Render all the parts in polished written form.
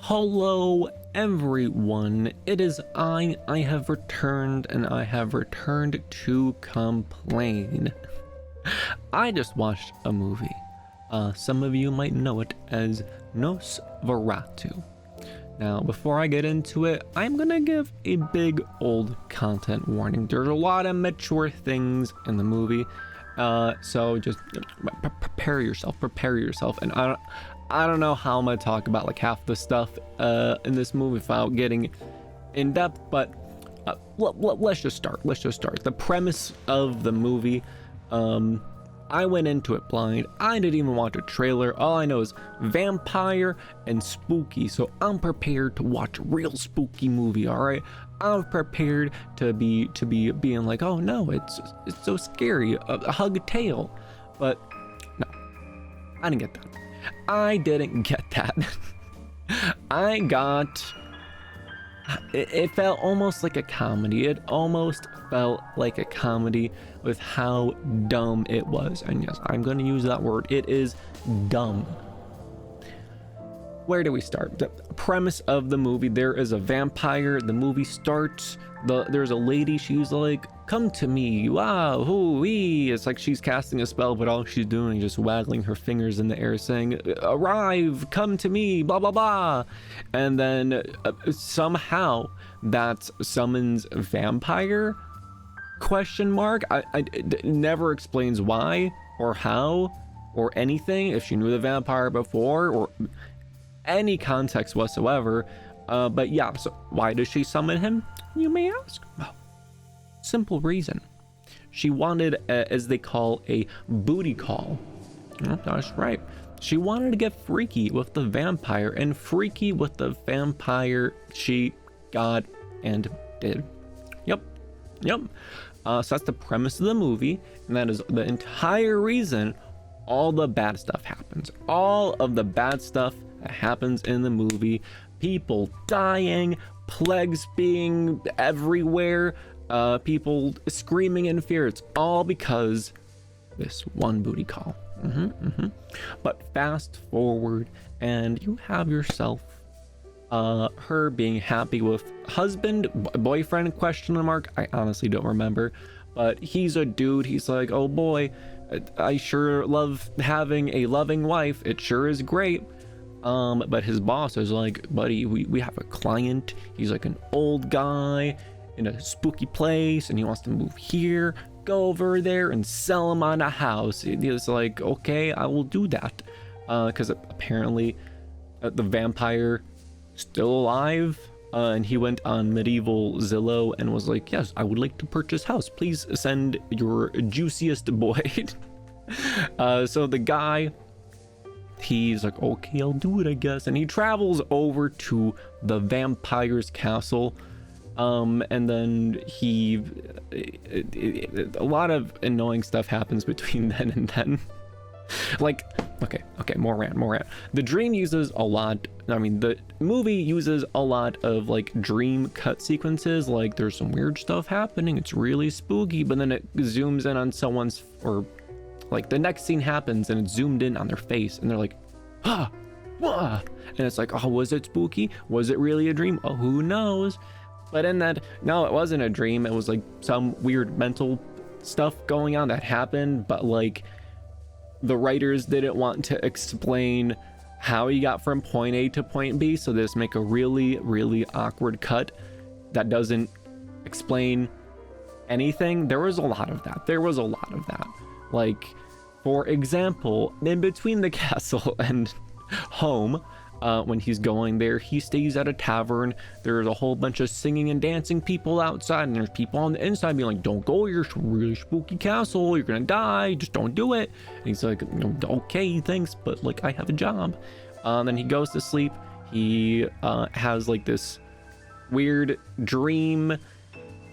Hello everyone, it is I have returned, and I have returned to complain. I just watched a movie. Some of you might know it as Nosferatu. Now, before I get into it, I'm gonna give a big old content warning. There's a lot of mature things in the movie, so just prepare yourself, and I don't know how I'm gonna talk about like half the stuff in this movie without getting in depth, but let's just start. The premise of the movie, I went into it blind. I didn't even watch a trailer. All I know is vampire and spooky, so I'm prepared to watch a real spooky movie. All right, I'm prepared to be being like, oh no, it's so scary, a hug a tail. But no, I didn't get that. It felt almost like a comedy. It almost felt like a comedy with how dumb it was. And yes, I'm going to use that word. It is dumb. Where do we start? The premise of the movie: there is a vampire. The movie starts. There's a lady. She's like, "Come to me." Wow, hoo-wee. It's like she's casting a spell, but all she's doing is just waggling her fingers in the air, saying, "Arrive, come to me," blah blah blah. And then somehow that summons vampire? Question mark. It never explains why or how or anything. If she knew the vampire before or any context whatsoever. But yeah, so why does she summon him, you may ask? Well, simple reason. She wanted, as they call, a booty call. Oh, that's right. She wanted to get freaky with the vampire, and freaky with the vampire she got and did. Yep. So that's the premise of the movie, and that is the entire reason all the bad stuff happens. All of the bad stuff that happens in the movie. People dying, plagues being everywhere, people screaming in fear. It's all because this one booty call. But fast forward, and you have yourself her being happy with husband, boyfriend, question mark. I honestly don't remember, but he's a dude. He's like, oh boy, I sure love having a loving wife. It sure is great. But his boss is like, buddy, we have a client. He's like an old guy in a spooky place, and he wants to move here. Go over there and sell him on a house. He's like, okay, I will do that. Because apparently the vampire still alive. And he went on medieval Zillow and was like, yes, I would like to purchase house. Please send your juiciest boy. So the guy, he's like, okay, I'll do it, I guess. And he travels over to the vampire's castle. And then a lot of annoying stuff happens between then and then. Like, okay, more rant. The dream uses a lot. I mean, the movie uses a lot of like dream cut sequences. Like, there's some weird stuff happening. It's really spooky, but then it zooms in on someone's, or like the next scene happens and it's zoomed in on their face, and they're like, ah, wah. And it's like, oh, was it spooky? Was it really a dream? Oh, who knows? But in that, no, it wasn't a dream. It was like some weird mental stuff going on that happened, but like the writers didn't want to explain how he got from point A to point B, so they just make a really, really awkward cut that doesn't explain anything. There was a lot of that. Like, for example, in between the castle and home, when he's going there, he stays at a tavern. There's a whole bunch of singing and dancing people outside, and there's people on the inside being like, don't go to your really spooky castle, you're gonna die, just don't do it. And he's like, okay, thanks, but like, I have a job. Then he goes to sleep. He has like this weird dream.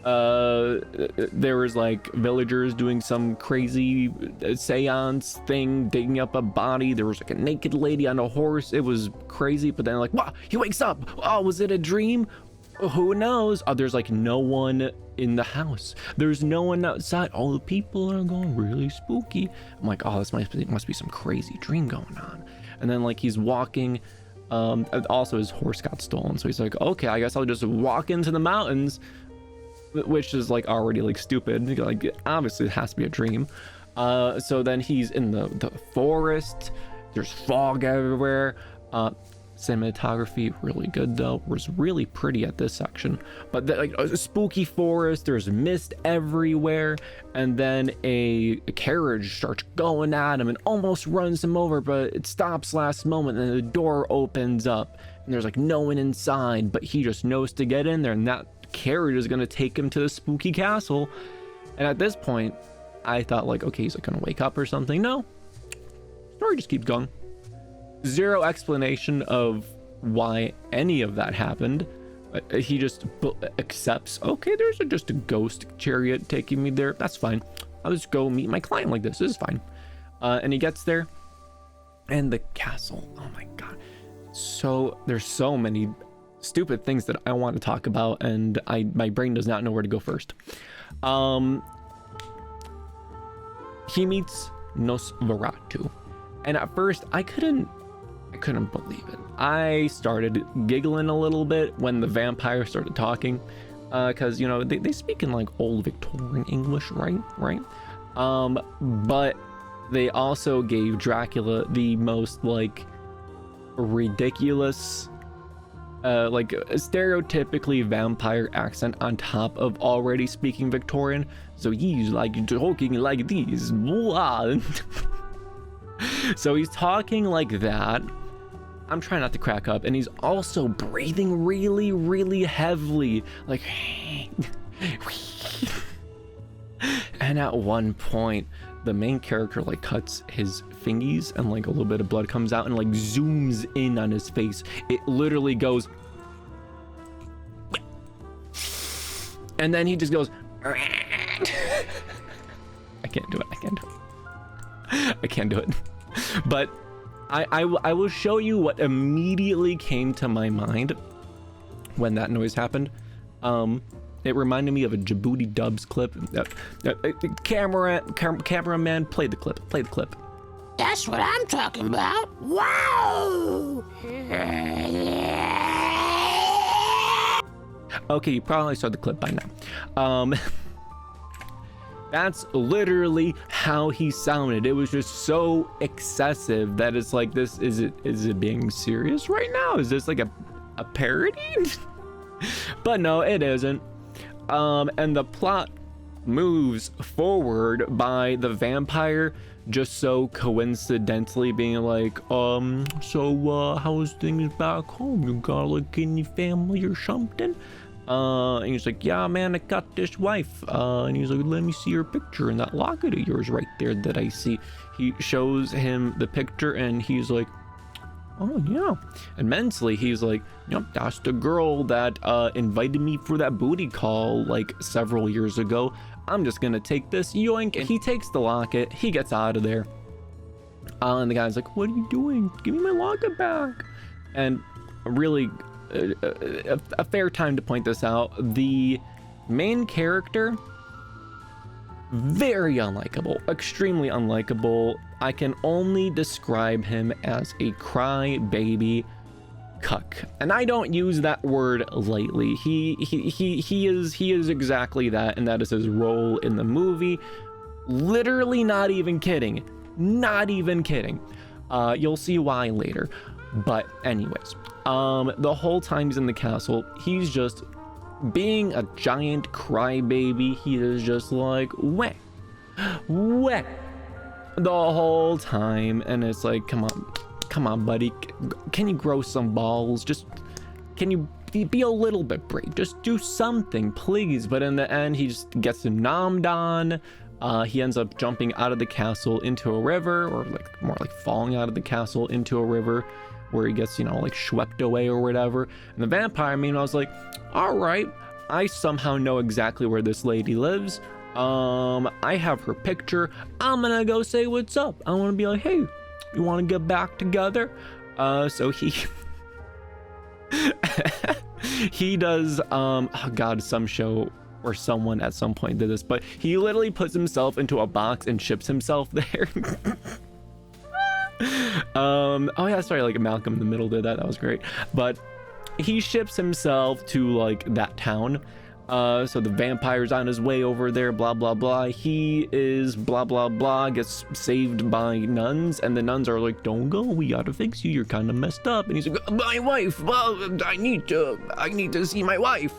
There was like villagers doing some crazy seance thing, digging up a body. There was like a naked lady on a horse. It was crazy, but then like, wow, he wakes up. Oh, was it a dream? Who knows? Oh, there's like no one in the house. There's no one outside. All the people are going really spooky. I'm like, oh, this must be some crazy dream going on. And then like he's walking And also his horse got stolen, so he's like, okay, I guess I'll just walk into the mountains, which is like already like stupid. Like obviously it has to be a dream. So then he's in the forest. There's fog everywhere. Cinematography really good though. Was really pretty at this section. But like a spooky forest, there's mist everywhere, and then a carriage starts going at him and almost runs him over, but it stops last moment, and the door opens up and there's like no one inside, but he just knows to get in there, and that carriage is gonna take him to the spooky castle. And at this point I thought like, okay, he's like gonna wake up or something. No, story just keeps going. Zero explanation of why any of that happened. He just accepts, okay, there's just a ghost chariot taking me there. That's fine. I'll just go meet my client like this. This is fine. And he gets there, and the castle. Oh my god. So there's so many stupid things that I want to talk about, and my brain does not know where to go first. He meets Nosferatu, and at first I couldn't believe it. I started giggling a little bit when the vampire started talking, because you know they speak in like old Victorian English, right? But they also gave Dracula the most like ridiculous, like stereotypically vampire accent on top of already speaking Victorian. So he's like talking like this, blah. So he's talking like that. I'm trying not to crack up, and he's also breathing really, really heavily, like. And at one point, the main character like cuts his fingies, and like a little bit of blood comes out and like zooms in on his face. It literally goes, and then he just goes. I can't do it. But I will show you what immediately came to my mind when that noise happened. It reminded me of a Djibouti Dubs clip. Cameraman, play the clip. That's what I'm talking about. Wow! Okay, you probably saw the clip by now. That's literally how he sounded. It was just so excessive that it's like, this is it being serious right now? Is this like a parody? But no, it isn't. And the plot moves forward by the vampire just so coincidentally being like, so how's things back home? You got like any family or something? And he's like, yeah, man, I got this wife. And he's like, let me see your picture in that locket of yours right there that I see. He shows him the picture, and he's like, oh yeah. And mentally he's like, yep, that's the girl that invited me for that booty call like several years ago. I'm just gonna take this, yoink. And he takes the locket, he gets out of there. And the guy's like, what are you doing? Give me my locket back. And really a fair time to point this out, the main character, very unlikable, extremely unlikable. I can only describe him as a crybaby cuck, and I don't use that word lightly. He is exactly that, and that is his role in the movie. Literally, not even kidding. You'll see why later. But anyways, the whole time he's in the castle, he's just being a giant crybaby. He is just like wet the whole time, and it's like, come on buddy, can you grow some balls? Just can you be a little bit brave? Just do something, please. But in the end, he just gets nommed on. He ends up jumping out of the castle into a river, or like more like falling out of the castle into a river, where he gets, you know, like swept away or whatever. And the vampire, meanwhile, was like, all right, I somehow know exactly where this lady lives. I have her picture. I'm gonna go say what's up. I want to be like, hey, you want to get back together? So he he does oh god, some show or someone at some point did this, but he literally puts himself into a box and ships himself there. Oh yeah, sorry, like Malcolm in the Middle did that. That was great. But he ships himself to like that town. So the vampire's on his way over there, blah blah blah. He is blah blah blah, gets saved by nuns, and the nuns are like, don't go, we gotta fix you, you're kind of messed up. And he's like, my wife, well, I need to see my wife.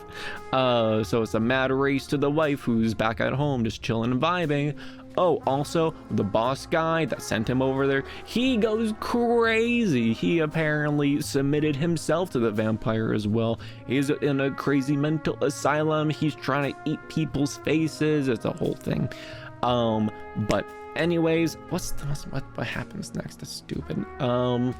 So it's a mad race to the wife, who's back at home just chilling and vibing. Oh, also, the boss guy that sent him over there, he goes crazy. He apparently submitted himself to the vampire as well. He's in a crazy mental asylum. He's trying to eat people's faces. It's a whole thing. But anyways, what happens next? That's stupid. Blah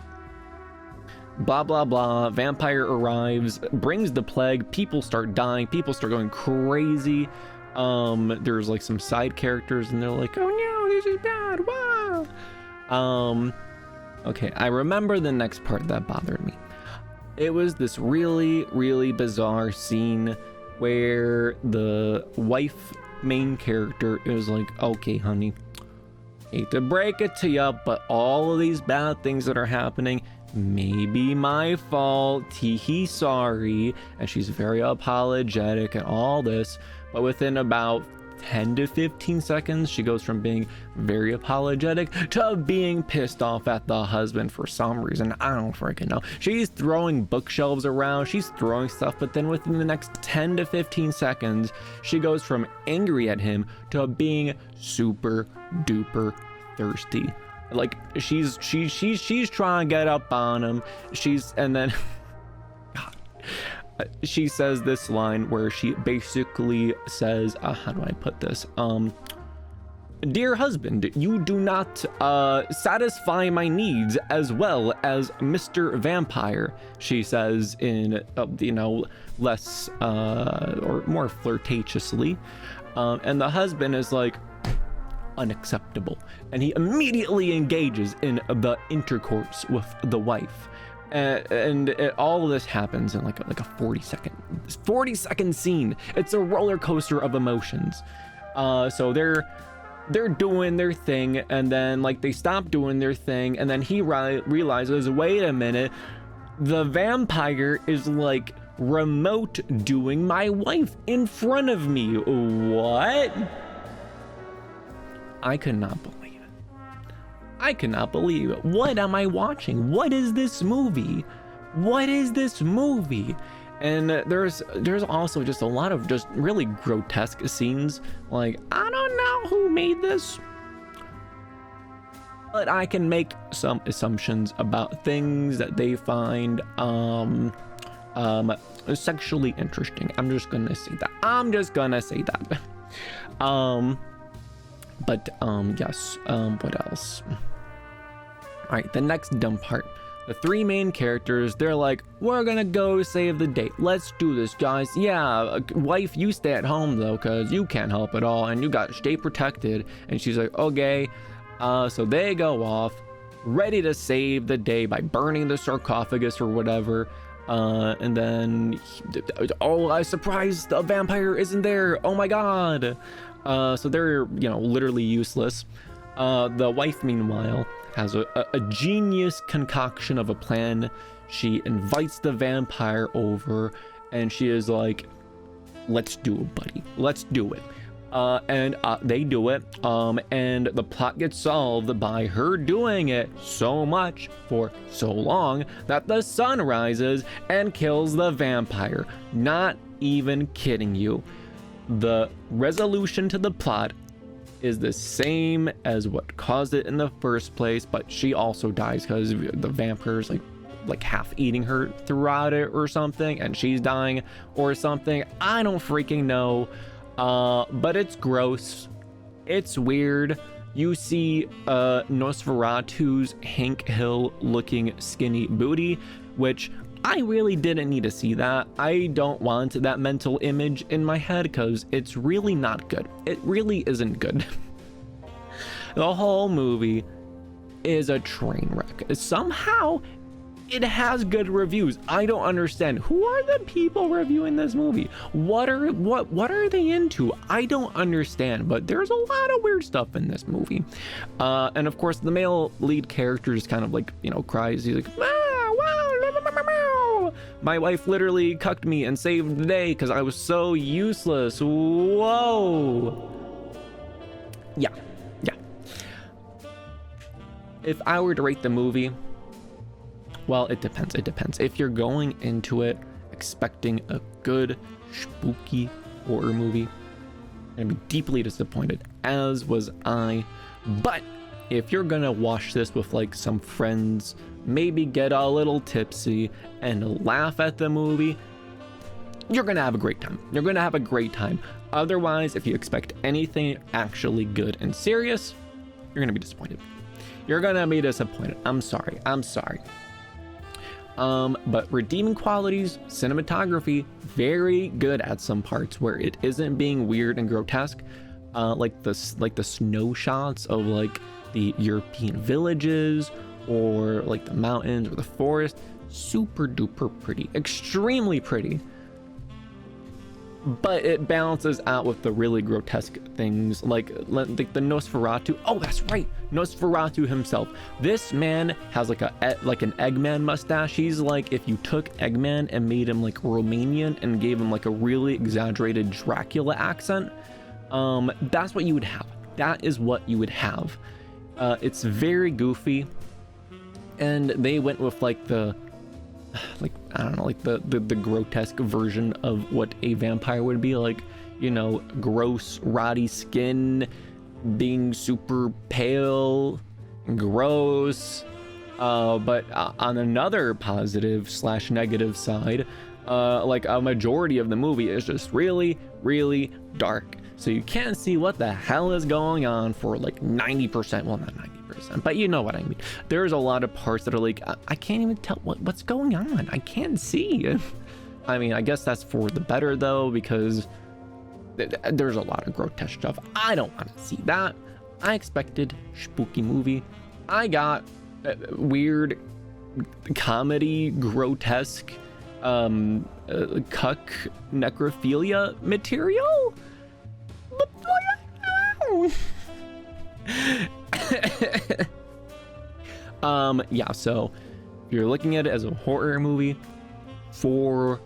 blah blah. Vampire arrives, brings the plague. People start dying. People start going crazy. There's like some side characters and they're like, oh no, this is bad, wow. Okay, I remember the next part that bothered me. It was this really bizarre scene where the wife main character is like, okay honey, hate to break it to you, but all of these bad things that are happening may be my fault, tee sorry. And she's very apologetic and all this. But within about 10 to 15 seconds, she goes from being very apologetic to being pissed off at the husband for some reason. I don't freaking know. She's throwing bookshelves around, she's throwing stuff, but then within the next 10 to 15 seconds, she goes from angry at him to being super duper thirsty. Like she's trying to get up on him. And then she says this line where she basically says, how do I put this? Dear husband, you do not satisfy my needs as well as Mr. Vampire, she says in, less or more flirtatiously. And the husband is like, unacceptable. And he immediately engages in the intercourse with the wife. All of this happens in like a 40 second scene. It's a roller coaster of emotions. So they're doing their thing, and then like they stop doing their thing, and then he realizes, wait a minute, the vampire is like remote doing my wife in front of me. What? I could not believe it. I cannot believe it. What am I watching? What is this movie? What is this movie? And there's also just a lot of just really grotesque scenes. Like, I don't know who made this, but I can make some assumptions about things that they find sexually interesting. I'm just gonna say that. Yes, what else? All right, the next dumb part. The three main characters, they're like, we're gonna go save the day. Let's do this, guys. Yeah, wife, you stay at home though, cause you can't help at all, and you gotta stay protected. And she's like, okay. So they go off, ready to save the day by burning the sarcophagus or whatever. And then, I surprised the vampire isn't there. Oh my god. So they're, literally useless. The wife, meanwhile, has a genius concoction of a plan. She invites the vampire over, and she is like, let's do it, buddy. Let's do it. And they do it. And the plot gets solved by her doing it so much for so long that the sun rises and kills the vampire. Not even kidding you. The resolution to the plot is the same as what caused it in the first place, but she also dies because the vampire's like half eating her throughout it or something, and she's dying or something. I don't freaking know. But it's gross. It's weird. You see Nosferatu's Hank Hill looking skinny booty, which I really didn't need to see that. I don't want that mental image in my head because it's really not good. It really isn't good. The whole movie is a train wreck. Somehow It has good reviews. I don't understand. Who are the people reviewing this movie? What are they into? I don't understand, but there's a lot of weird stuff in this movie. And of course, the male lead character just kind of like, you know, cries. He's like, "Wow, wow, my wife literally cucked me and saved the day because I was so useless." Whoa. Yeah. If I were to rate the movie, well, it depends. If you're going into it expecting a good, spooky horror movie, you're gonna be deeply disappointed, as was I. But if you're gonna watch this with like some friends, maybe get a little tipsy and laugh at the movie, you're gonna have a great time. Otherwise, if you expect anything actually good and serious, you're gonna be disappointed. I'm sorry. But redeeming qualities, cinematography, very good at some parts where it isn't being weird and grotesque. Like the snow shots of like the European villages or like the mountains or the forest, super duper pretty, extremely pretty. But it balances out with the really grotesque things like the Nosferatu. Oh, that's right, Nosferatu himself. This man has like an Eggman mustache. He's like if you took Eggman and made him like Romanian and gave him like a really exaggerated Dracula accent. That's what you would have. That is what you would have. It's very goofy, and they went with like the grotesque version of what a vampire would be like, you know, gross, rotty skin, being super pale, gross. But on another positive / negative side, like a majority of the movie is just really, really dark. So you can't see what the hell is going on for like 90%. Well, not 90%, but you know what I mean. There's a lot of parts that are like, I can't even tell what's going on. I can't see. I mean, I guess that's for the better though, because there's a lot of grotesque stuff. I don't want to see that. I expected spooky movie. I got weird comedy, grotesque, cuck necrophilia material. Yeah, so if you're looking at it as a horror movie, 4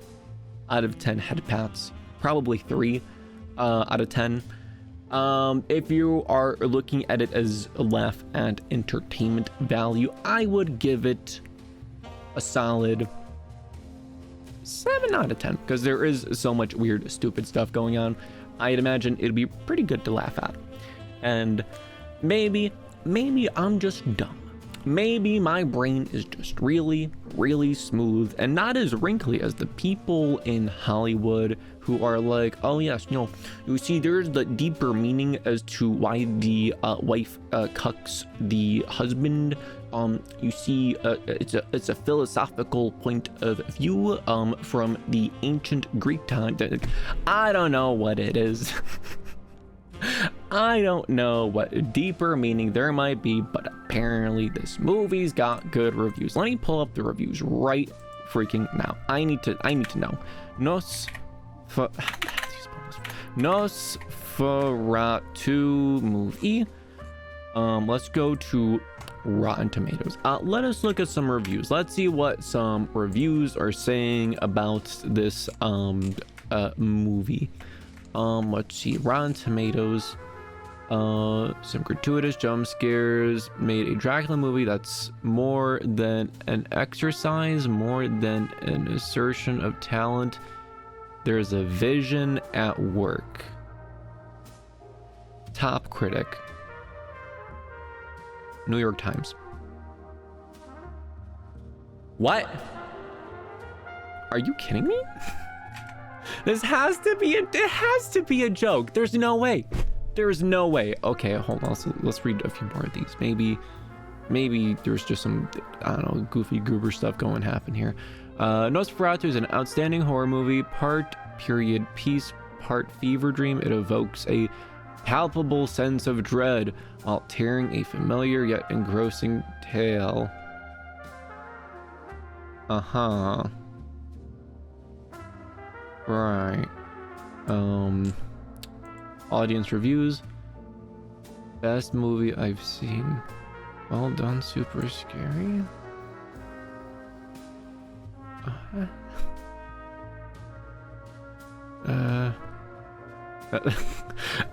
out of 10 head pats, probably 3 out of 10. If you are looking at it as a laugh and entertainment value, I would give it a solid 7 out of 10, because there is so much weird, stupid stuff going on. I'd imagine it'd be pretty good to laugh at. And maybe I'm just dumb. Maybe my brain is just really, really smooth and not as wrinkly as the people in Hollywood who are like, oh yes, no, you see, there's the deeper meaning as to why the wife cucks the husband. You see, it's a philosophical point of view from the ancient Greek time. I don't know what it is. I don't know what deeper meaning there might be, but apparently this movie's got good reviews. Let me pull up the reviews right freaking now. I need to know. Nosferatu movie. Let's go to Rotten Tomatoes. Let us look at some reviews. Let's see what some reviews are saying about this movie. Let's see, Rotten Tomatoes. Some gratuitous jump scares made a Dracula movie that's more than an exercise, more than an assertion of talent. There's a vision at work. Top critic, New York Times. What? Are you kidding me? It has to be a joke. There's no way. Okay, hold on. Let's read a few more of these. Maybe there's just some, I don't know, goofy goober stuff happen here. Nosferatu is an outstanding horror movie, part period piece, part fever dream. It evokes a palpable sense of dread while telling a familiar yet engrossing tale. Uh-huh. Right. Audience reviews. Best movie I've seen. Well done, super scary.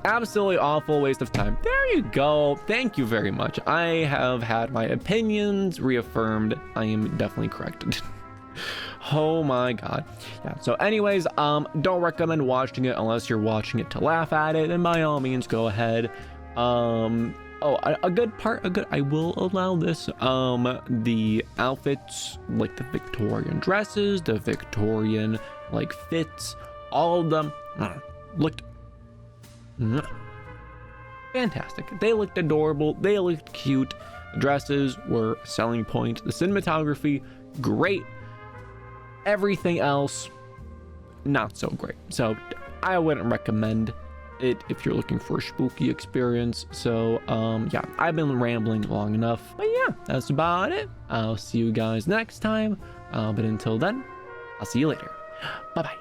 Absolutely awful waste of time. There you go. Thank you very much. I have had my opinions reaffirmed. I am definitely corrected. Oh my god. Yeah, so anyways, don't recommend watching it unless you're watching it to laugh at it, and by all means go ahead. I will allow this, the outfits, like the Victorian dresses, the Victorian like fits, all of them looked fantastic. They looked adorable, they looked cute. The dresses were a selling point. The cinematography, great. Everything else, not so great. So I wouldn't recommend it if you're looking for a spooky experience. So yeah, I've been rambling long enough, but yeah, that's about it. I'll see you guys next time, but until then, I'll see you later. Bye bye.